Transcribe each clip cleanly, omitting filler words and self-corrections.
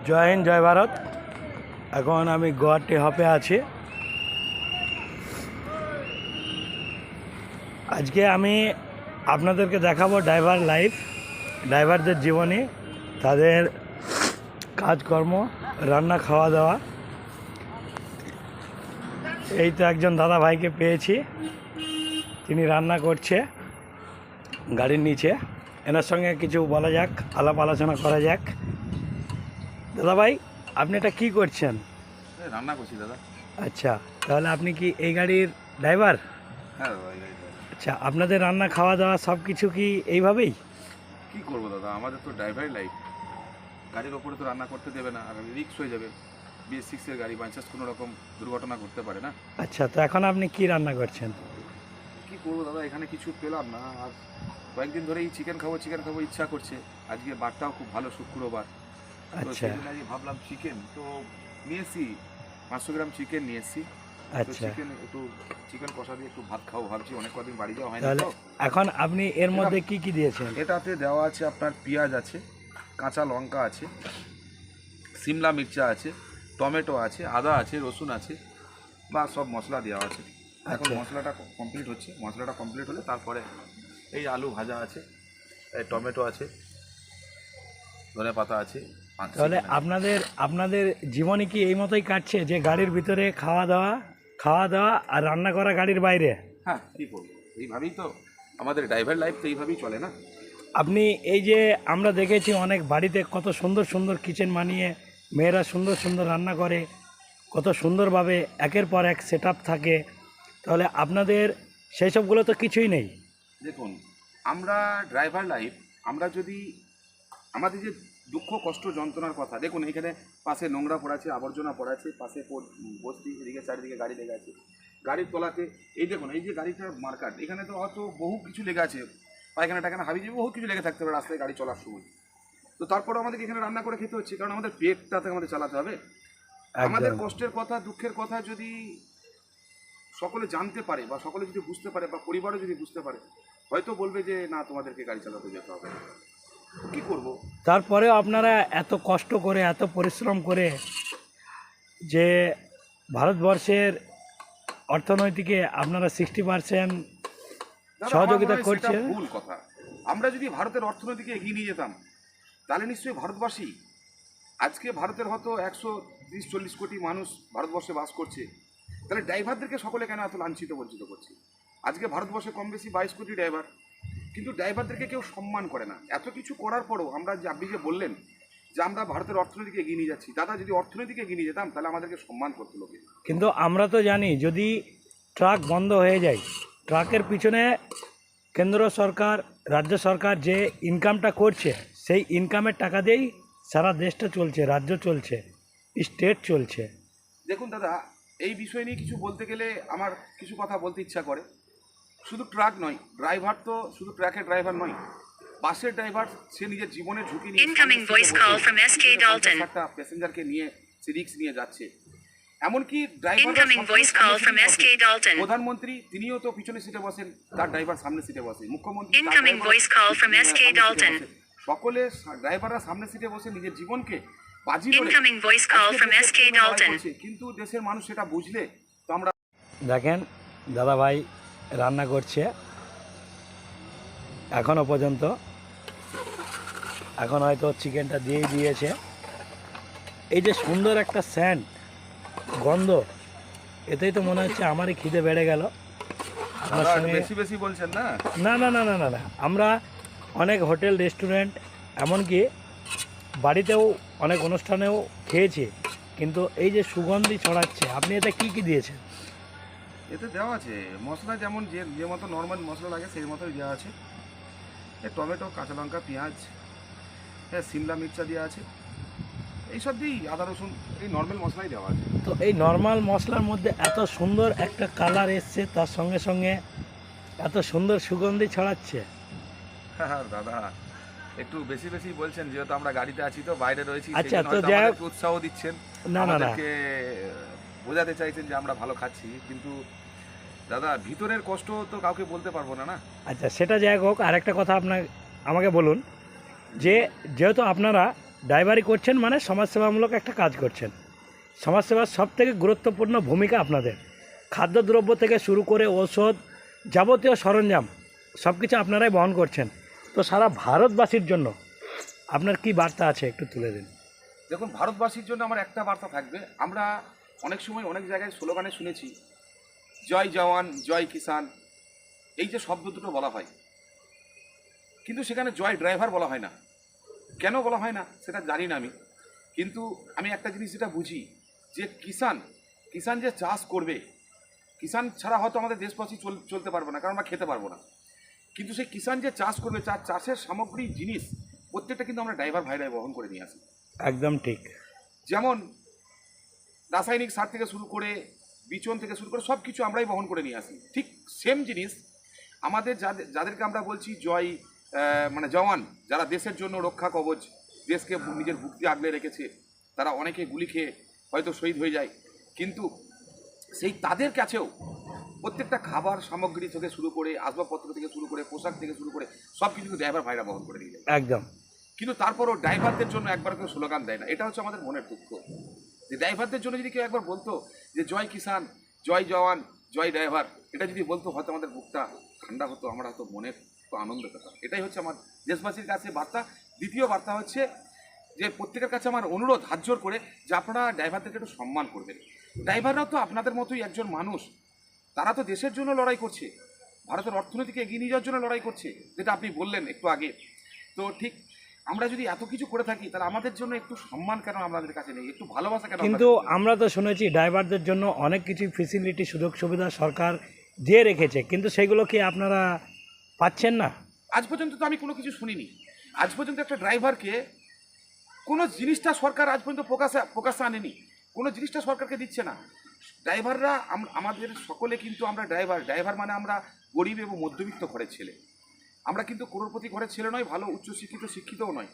জয় হিন্দ জয় ভারত। এখন আমি গুয়াহাটি হাবে আছি। আজকে আমি আপনাদেরকে দেখাবো ড্রাইভার লাইফ, ড্রাইভারদের জীবনী, তাদের কাজকর্ম, রান্না খাওয়া দাওয়া। এই তো একজন দাদা ভাইকে পেয়েছি, তিনি রান্না করছে গাড়ির নিচে। এনার সঙ্গে কিছু বলা যাক, আলাপ আলোচনা করা যাক। দাদা ভাই, আপনি এটা কী করছেন? রান্না করছি দাদা। আচ্ছা, তাহলে আপনি কি এই গাড়ির ড্রাইভার? হ্যাঁ দাদা, আচ্ছা, আপনাদের রান্না খাওয়া দাওয়া সব কিছু কি এইভাবেই? কী করবো দাদা, আমাদের তো ড্রাইভারই লাইফ। গাড়ির ওপরে তো রান্না করতে দেবে না, আর রিস্ক হয়ে যাবে। BS6-এর গাড়ি, বাই চান্স কোনো রকম দুর্ঘটনা ঘটতে পারে না। আচ্ছা, তো এখন আপনি কি রান্না করছেন? কী করবো দাদা, এখানে কিছু পেলাম না, আর কয়েকদিন ধরেই চিকেন খাবো ইচ্ছা করছে। আজকে বারটাও খুব ভালো, শুক্রবার। তো আচ্ছা সেদিন আজকে ভাবলাম চিকেন, তো নিয়ে এসছি 500 গ্রাম চিকেন নিয়ে এসছি। আচ্ছা, চিকেন কষা দিয়ে একটু ভাত খাবো ভাবছি, অনেক কদিন বাড়ি যাওয়া হয় না। তাহলে তো এখন আপনি এর মধ্যে কি কি দিয়েছেন? এটাতে দেওয়া আছে আপনার পেঁয়াজ আছে, কাঁচা লঙ্কা আছে, সিমলা মির্চা আছে, টমেটো আছে, আদা আছে, রসুন আছে, বা সব মশলা দেওয়া আছে। এখন আচ্ছা। মশলাটা কমপ্লিট হচ্ছে, মশলাটা কমপ্লিট হলে তারপরে এই আলু ভাজা আছে, এই টমেটো আছে, ধনে পাতা আছে। তাহলে আপনাদের জীবনে কি এই মতোই কাটছে, যে গাড়ির ভিতরে খাওয়া দাওয়া আর রান্না করা গাড়ির বাইরে? হ্যাঁ, কী করবো, এইভাবেই তো আমাদের ড্রাইভার লাইফ, তো এইভাবেই চলে না। আপনি এই যে আমরা দেখেছি অনেক বাড়িতে কত সুন্দর সুন্দর কিচেন বানিয়ে মেয়েরা সুন্দর সুন্দর রান্না করে, কত সুন্দরভাবে একের পর এক সেট থাকে। তাহলে আপনাদের সেই সবগুলো তো কিছুই নেই। দেখুন, আমরা ড্রাইভার লাইফ, আমরা যদি আমাদের যে দুঃখ কষ্ট যন্ত্রণার কথা, দেখুন এখানে পাশে নোংরা পড়াছে, আবর্জনা পড়াছে, পাশে বস্তি, এদিকে চারিদিকে গাড়ি লেগে আছে। গাড়ির তলাতে এই দেখুন, এই যে গাড়িটার মার্কার, এখানে তো হয়তো বহু কিছু লেগে আছে, পায়খানা টায়খানা হাবি যাবে, বহু কিছু লেগে থাকতে পারে রাস্তায় গাড়ি চলার সময়। তো তারপরে আমাদেরকে এখানে রান্না করে খেতে হচ্ছে, কারণ আমাদের পেটটাতে আমাদের চালাতে হবে। আমাদের কষ্টের কথা, দুঃখের কথা যদি সকলে জানতে পারে, বা সকলে যদি বুঝতে পারে, বা পরিবারও যদি বুঝতে পারে, হয়তো বলবে যে না, তোমাদেরকে গাড়ি চালাতে যেতে হবে। কী করবো? তারপরেও আপনারা এত কষ্ট করে, এত পরিশ্রম করে যে ভারতবর্ষের অর্থনৈতিকে আপনারা 60% সহযোগিতা করছেন। ভুল কথা। আমরা যদি ভারতের অর্থনীতিকে এগিয়ে নিয়ে যেতাম, তাহলে নিশ্চয়ই ভারতবাসী, আজকে ভারতের হয়তো 130-140 কোটি মানুষ ভারতবর্ষে বাস করছে, তাহলে ড্রাইভারদেরকে সকলে কেন এত লাঞ্ছিত বঞ্চিত করছে? আজকে ভারতবর্ষে কম বেশি 22 কোটি ড্রাইভার, কিন্তু ড্রাইভারদেরকে কেউ সম্মান করে না। এত কিছু করার পরও আমরা যে, আপনি যে বললেন যে আমরা ভারতের অর্থনীতিকে এগিয়ে নিয়ে যাচ্ছি, দাদা যদি অর্থনীতিকে এগিয়ে নিয়ে যেতাম, তাহলে আমাদেরকে সম্মান করতে লোকে। কিন্তু আমরা তো জানি, যদি ট্রাক বন্ধ হয়ে যায়, ট্রাকের পিছনে কেন্দ্র সরকার, রাজ্য সরকার যে ইনকামটা করছে, সেই ইনকামের টাকা দিয়েই সারা দেশটা চলছে, রাজ্য চলছে, স্টেট চলছে। দেখুন দাদা, এই বিষয় নিয়ে কিছু বলতে গেলে আমার কিছু কথা বলতে ইচ্ছা করে। শুধু ট্রাক নয়, ড্রাইভার তো শুধু ট্রাকের ড্রাইভার নয়, বাসের ড্রাইভার, সে নিজের জীবনের ঝুঁকি নিয়ে একটা প্যাসেঞ্জারকে নিয়ে সে রিস্ক নিয়ে যাচ্ছে। এমনকি প্রধানমন্ত্রী, তিনিও তো পিছনের সিটে বসেন, তার ড্রাইভার সামনের সিটে বসে। মুখ্যমন্ত্রী, সকলে ড্রাইভাররা সামনের সিটে বসে নিজের জীবনকে বাজি ধরে কিন্তু দেশের মানুষ সেটা বুঝলে তো আমরা। দেখেন দাদা ভাই রান্না করছে এখনও পর্যন্ত, এখন হয়তো চিকেনটা দিয়েই দিয়েছে। এই যে সুন্দর একটা স্যান্ড গন্ধ, এতেই তো মনে হচ্ছে আমারই খিদে বেড়ে গেল। আমার সঙ্গে বেশি বলছেন না। না না না না না না, আমরা অনেক হোটেল, রেস্টুরেন্ট, এমনকি বাড়িতেও অনেক অনুষ্ঠানেও খেয়েছি, কিন্তু এই যে সুগন্ধি ছড়াচ্ছে, আপনি এতে কি কি দিয়েছেন? এতে দেওয়া আছে মশলা, যেমন যে মতো নর্মাল মশলা লাগে সেই মতোই দেওয়া আছে। টমেটো, কাঁচা লঙ্কা, পেঁয়াজ, হ্যাঁ, সিমলা মির্চা দেওয়া আছে, এইসব দিয়েই, আদা রসুন, এই নর্মাল মশলাই দেওয়া আছে। তো এই নর্মাল মশলার মধ্যে এত সুন্দর একটা কালার এসছে, তার সঙ্গে সঙ্গে এত সুন্দর সুগন্ধি ছড়াচ্ছে। হ্যাঁ দাদা, একটু বেশি বলছেন, যেহেতু আমরা গাড়িতে আছি, তো বাইরে রয়েছি। আচ্ছা, তো যাই হোক, উৎসাহ দিচ্ছেন, না না না, বোঝাতে চাইছেন যে আমরা ভালো খাচ্ছি, কিন্তু দাদা ভিতরের কষ্ট তো কাউকে বলতে পারবো না। আচ্ছা সেটা যাই হোক, আরেকটা কথা আমাকে বলুন, যে যেহেতু আপনারা ড্রাইভারি করছেন মানে সমাজসেবামূলক একটা কাজ করছেন। সমাজসেবার সবথেকে গুরুত্বপূর্ণ ভূমিকা আপনাদের। খাদ্যদ্রব্য থেকে শুরু করে ঔষধ, যাবতীয় সরঞ্জাম সব কিছু আপনারাই বহন করছেন। তো সারা ভারতবাসীর জন্য আপনার কি বার্তা আছে একটু তুলে দিন। দেখুন, ভারতবাসীর জন্য আমার একটা বার্তা থাকবে। আমরা অনেক সময় অনেক জায়গায় স্লোগানে শুনেছি জয় জওয়ান জয় কিষান, এই যে শব্দ দুটো বলা হয়, কিন্তু সেখানে জয় ড্রাইভার বলা হয় না। কেন বলা হয় না সেটা জানি না আমি, কিন্তু আমি একটা জিনিস যেটা বুঝি যে কিষান যে চাষ করবে, কিষান ছাড়া হয়তো আমাদের দেশবাসী চলতে পারবো না, কারণ আমরা খেতে পারবো না। কিন্তু সেই কিষান যে চাষ করবে, চাষের সামগ্রী জিনিস প্রত্যেকটা কিন্তু আমরা ড্রাইভার ভাইরাই বহন করে নিয়ে আসি। একদম ঠিক। যেমন রাসায়নিক সার থেকে শুরু করে বিচন থেকে শুরু করে সব কিছু আমরাই বহন করে নিয়ে আসি। ঠিক সেম জিনিস আমাদের যাদেরকে আমরা বলছি জয় মানে জওয়ান, যারা দেশের জন্য রক্ষা কবচ, দেশকে নিজের ভুক্তি আগলে রেখেছে, তারা অনেকে গুলি খেয়ে হয়তো শহীদ হয়ে যায়, কিন্তু সেই তাদের কাছেও প্রত্যেকটা খাবার সামগ্রী থেকে শুরু করে আসবাবপত্র থেকে শুরু করে পোশাক থেকে শুরু করে সব কিছু ড্রাইভার ভাইরা বহন করে নিয়ে যায়। একদম। কিন্তু তারপরও ড্রাইভারদের জন্য একবার কেউ স্লোগান দেয় না। এটা হচ্ছে আমাদের মনের দুঃখ, যে ড্রাইভারদের জন্য যদি কেউ একবার বলতো যে জয় কিষান জয় জওয়ান জয় ড্রাইভার, এটা যদি বলতো হয়তো আমাদের বুকটা ঠান্ডা হতো, আমরা হয়তো মনের তো আনন্দ পেতাম। এটাই হচ্ছে আমার দেশবাসীর কাছে বার্তা। দ্বিতীয় বার্তা হচ্ছে যে প্রত্যেকের কাছে আমার অনুরোধ হাত জোর করে যে আপনারা ড্রাইভারদেরকে একটু সম্মান করবেন। ড্রাইভাররাও তো আপনাদের মতোই একজন মানুষ, তারা তো দেশের জন্য লড়াই করছে, ভারতের অর্থনীতিকে এগিয়ে নিয়ে যাওয়ার জন্য লড়াই করছে, যেটা আপনি বললেন একটু আগে। তো ঠিক আমরা যদি এত কিছু করে থাকি, তাহলে আমাদের জন্য একটু সম্মান কেন আমাদের কাছে নেই, একটু ভালোবাসা কেন? কিন্তু আমরা তো শুনেছি ড্রাইভারদের জন্য অনেক কিছু ফেসিলিটি, সুযোগ সুবিধা সরকার দিয়ে রেখেছে, কিন্তু সেগুলো কি আপনারা পাচ্ছেন না? আজ পর্যন্ত তো আমি কোনো কিছু শুনিনি। আজ পর্যন্ত একটা ড্রাইভারকে কোনো জিনিসটা সরকার আজ পর্যন্ত প্রকাশে আনেনি, কোনো জিনিসটা সরকারকে দিচ্ছে না। ড্রাইভাররা আমাদের সকলে কিন্তু আমরা ড্রাইভার মানে আমরা গরিব এবং মধ্যবিত্ত ঘরের ছেলে। আমরা কিন্তু করোড়পতি ঘরের ছেলে নয়, ভালো শিক্ষিতও নয়,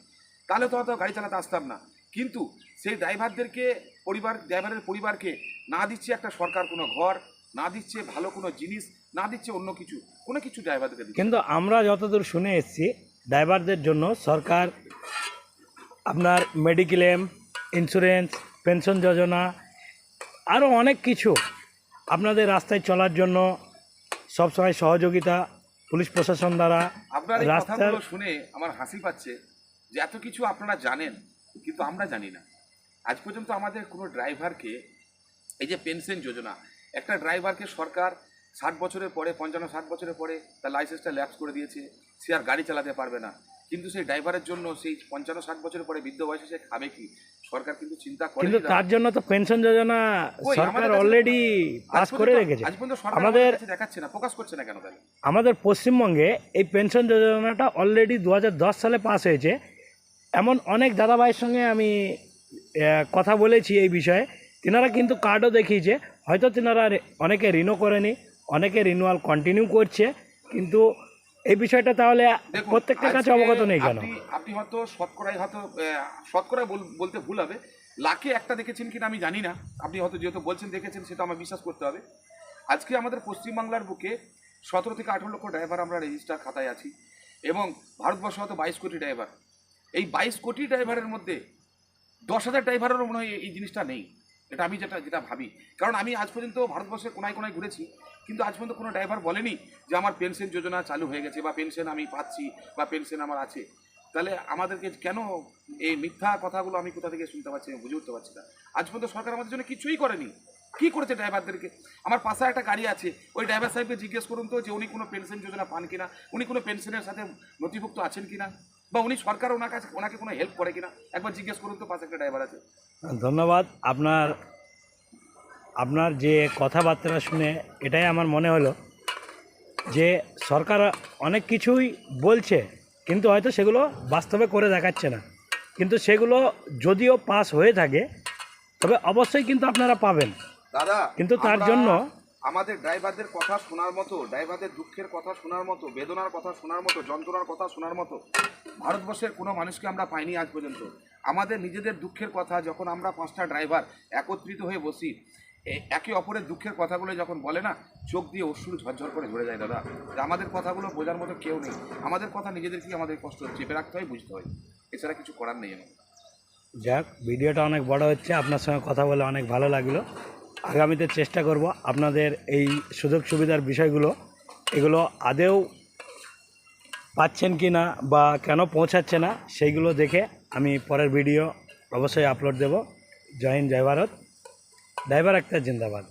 তাহলে তো হয়তো গাড়ি চালাতে আসতাম না। কিন্তু সেই ড্রাইভারের পরিবারকে না দিচ্ছে একটা সরকার কোনো ঘর, না দিচ্ছে ভালো কোনো জিনিস, না দিচ্ছে অন্য কোনো কিছু ড্রাইভারদেরকে দিচ্ছে। কিন্তু আমরা যতদূর শুনে এসেছি ড্রাইভারদের জন্য সরকার আপনার মেডিক্লেম, ইন্স্যুরেন্স, পেনশন যোজনা, আরও অনেক কিছু আপনাদের রাস্তায় চলার জন্য সবসময় সহযোগিতা পুলিশ প্রশাসন দ্বারা। আপনার এই রাস্তার কথাগুলো শুনে আমার হাসি পাচ্ছে যে এত কিছু আপনারা জানেন, কিন্তু আমরা জানি না। আজ পর্যন্ত আমাদের কোনো ড্রাইভারকে এই যে পেনশন যোজনা, একটা ড্রাইভারকে সরকার 60 বছরের পরে 55-60 বছরের পরে তার লাইসেন্সটা ল্যাপস করে দিয়েছে, সে আর গাড়ি চালাতে পারবে না। কিন্তু সেই ড্রাইভারের জন্য সেই 55-60 বছরের পরে বৃদ্ধ বয়সে সে খাবে কি, সরকার কিন্তু চিন্তা করে। কিন্তু তার জন্য তো পেনশন যোজনা কই, সরকার আমাদের কাছে অলরেডি পাস করে রেখেছে। আজ পর্যন্ত সরকার আমাদের আমাদের কাছে দেখাচ্ছে না, প্রকাশ করছে না কেন তাহলে? আমাদের পশ্চিমবঙ্গে এই পেনশন যোজনাটা অলরেডি 2010 সালে পাস হয়েছে। এমন অনেক দাদাভাইয়ের সঙ্গে আমি কথা বলেছি এই বিষয়ে, তিনারা কিন্তু কার্ডও দেখিয়েছে। হয়তো তিনারা অনেকে রিনিউ করেনি, অনেকে রিনিউয়াল কন্টিনিউ করছে, কিন্তু এই বিষয়টা তাহলে দেখুন, প্রত্যেকটা কাছে আজকে অবগত নেই কেন? আপনি হয়তো শতকরায় বলতে ভুল হবে, লাখে একটা দেখেছেন কিনা আমি জানি না। আপনি হয়তো যেহেতু বলছেন দেখেছেন, সেটা আমার বিশ্বাস করতে হবে। আজকে আমাদের পশ্চিমবাংলার বুকে 17 থেকে 18 লক্ষ ড্রাইভার আমরা রেজিস্টার খাতায় আছি, এবং ভারতবর্ষে হয়তো 22 কোটি ড্রাইভার। এই 22 কোটি ড্রাইভারের মধ্যে 10,000 ড্রাইভারেরও মনে হয় এই জিনিসটা নেই। এটা আমি যেটা ভাবি, কারণ আমি আজ পর্যন্ত ভারতবর্ষের কোনায় কোনায় ঘুরেছি, কিন্তু আজ পর্যন্ত কোনো ড্রাইভার বলেনি যে আমার পেনশন যোজনা চালু হয়ে গেছে, বা পেনশন আমি পাচ্ছি, বা পেনশন আমার আছে। তাহলে আমাদেরকে কেন এই মিথ্যা কথাগুলো আমি কোথা থেকে শুনতে পাচ্ছি, আমি বুঝে উঠতে পারছি না। আজ পর্যন্ত সরকার আমাদের জন্য কিছুই করেনি। কী করেছে ড্রাইভারদেরকে? আমার পাশে একটা গাড়ি আছে, ওই ড্রাইভার সাহেবকে জিজ্ঞেস করুন তো যে উনি কোনো পেনশন যোজনা পান কিনা, উনি কোনো পেনশনের সাথে নথিভুক্ত আছেন কিনা, বা উনি সরকার ওনাকে কোনো হেল্প করে কিনা, একবার জিজ্ঞেস করুন তো, পাশে একটা ড্রাইভার আছে। ধন্যবাদ। আপনার যে কথাবার্তা শুনে এটাই আমার মনে হলো যে সরকার অনেক কিছুই বলছে, কিন্তু হয়তো সেগুলো বাস্তবে করে দেখাচ্ছে না। কিন্তু সেগুলো যদিও পাস হয়ে থাকে, তবে অবশ্যই কিন্তু আপনারা পাবেন। দাদা, কিন্তু তার জন্য আমাদের ড্রাইভারদের কথা শোনার মতো, ড্রাইভারদের দুঃখের কথা শোনার মতো, বেদনার কথা শোনার মতো, যন্ত্রণার কথা শোনার মতো ভারতবর্ষের কোনো মানুষকে আমরা পাইনি আজ পর্যন্ত। আমাদের নিজেদের দুঃখের কথা যখন আমরা 5টা ড্রাইভার একত্রিত হয়ে বসি, একে অপরের দুঃখের কথাগুলো যখন বলে না, চোখ দিয়ে অশ্রু ঝরঝর করে ঝরে যায় দাদা। যে আমাদের কথাগুলো বোঝার মতো কেউ নেই, আমাদের কথা নিজেদেরকেই আমাদের কষ্ট চেপে রাখতে হয়, বুঝতে হয়, এছাড়া কিছু করার নেই আমার। যাক, ভিডিওটা অনেক বড় হচ্ছে, আপনার সঙ্গে কথা বলে অনেক ভালো লাগলো। আগামীতে চেষ্টা করব আপনাদের এই সুযোগ সুবিধার বিষয়গুলো এগুলো আদেও পাচ্ছেন কি না বা কেন পৌঁছাচ্ছে না সেইগুলো দেখে আমি পরের ভিডিও অবশ্যই আপলোড দেব। জয় হিন্দ, জয় ভারত। ড্রাইভার আক্তার জিন্দাবাদ।